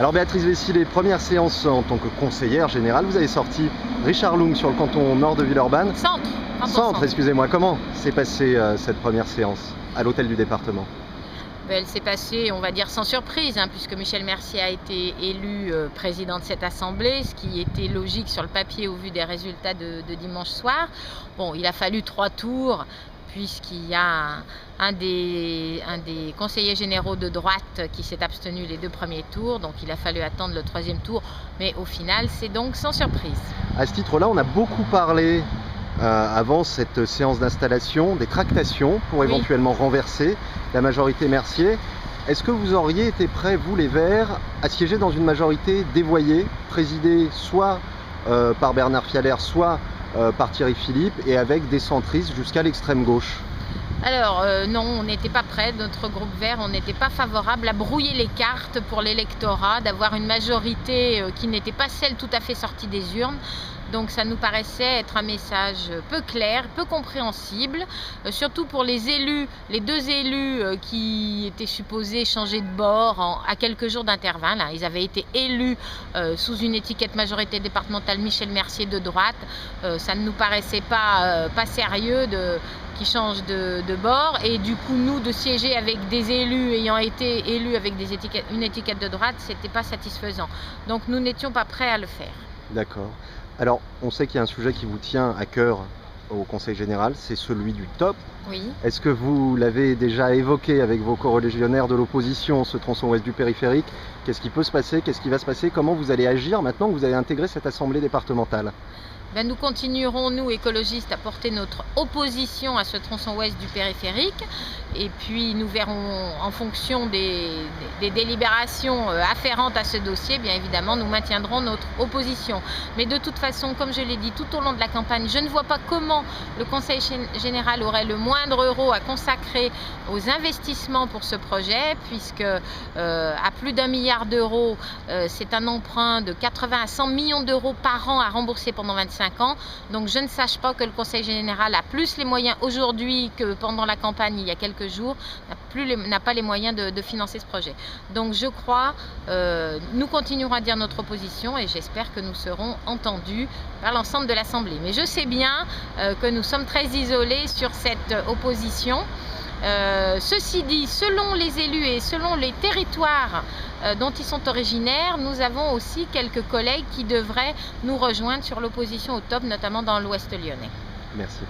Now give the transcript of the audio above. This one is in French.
Alors Béatrice Vessillet, première séance en tant que conseillère générale, vous avez sorti Richard Lung sur le canton nord de Villeurbanne. Centre, excusez-moi. Comment s'est passée cette première séance à l'hôtel du département? Elle s'est passée, on va dire, sans surprise, puisque Michel Mercier a été élu président de cette assemblée, ce qui était logique sur le papier au vu des résultats de dimanche soir. Bon, il a fallu 3 tours, puisqu'il y a un des conseillers généraux de droite qui s'est abstenu les 2 premiers tours, donc il a fallu attendre le 3e tour, mais au final, c'est donc sans surprise. À ce titre-là, on a beaucoup parlé avant cette séance d'installation des tractations pour éventuellement renverser la majorité Mercier. Est-ce que vous auriez été prêts, vous les Verts, à siéger dans une majorité dévoyée, présidée soit par Bernard Fialaire, soit par Thierry Philippe, et avec des centristes jusqu'à l'extrême gauche? Alors non, on n'était pas prêt, notre groupe Vert, on n'était pas favorable à brouiller les cartes pour l'électorat, d'avoir une majorité qui n'était pas celle tout à fait sortie des urnes. Donc ça nous paraissait être un message peu clair, peu compréhensible, surtout pour les élus, les 2 élus qui étaient supposés changer de bord à quelques jours d'intervalle. Ils avaient été élus sous une étiquette majorité départementale Michel Mercier de droite. Ça ne nous paraissait pas sérieux qui changent de bord, et du coup nous de siéger avec des élus ayant été élus avec une étiquette de droite, c'était pas satisfaisant. Donc nous n'étions pas prêts à le faire. D'accord. Alors, on sait qu'il y a un sujet qui vous tient à cœur au Conseil général, c'est celui du TOP. Oui. Est-ce que vous l'avez déjà évoqué avec vos coreligionnaires de l'opposition, ce tronçon ouest du périphérique? Qu'est-ce qui peut se passer? Qu'est-ce qui va se passer? Comment vous allez agir maintenant que vous avez intégré cette assemblée départementale? Nous continuerons, nous écologistes, à porter notre opposition à ce tronçon ouest du périphérique, et puis nous verrons en fonction des délibérations afférentes à ce dossier, bien évidemment nous maintiendrons notre opposition. Mais de toute façon, comme je l'ai dit tout au long de la campagne, je ne vois pas comment le Conseil général aurait le moindre euro à consacrer aux investissements pour ce projet, puisque à plus d'1 milliard d'euros, c'est un emprunt de 80 à 100 millions d'euros par an à rembourser pendant 25 ans. Donc je ne sache pas que le Conseil général a plus les moyens aujourd'hui que pendant la campagne il y a quelques jours, n'a pas les moyens de financer ce projet. Donc je crois, nous continuerons à dire notre opposition, et j'espère que nous serons entendus par l'ensemble de l'Assemblée. Mais je sais bien que nous sommes très isolés sur cette opposition. Ceci dit, selon les élus et selon les territoires dont ils sont originaires, nous avons aussi quelques collègues qui devraient nous rejoindre sur l'opposition au TOP, notamment dans l'Ouest lyonnais. Merci.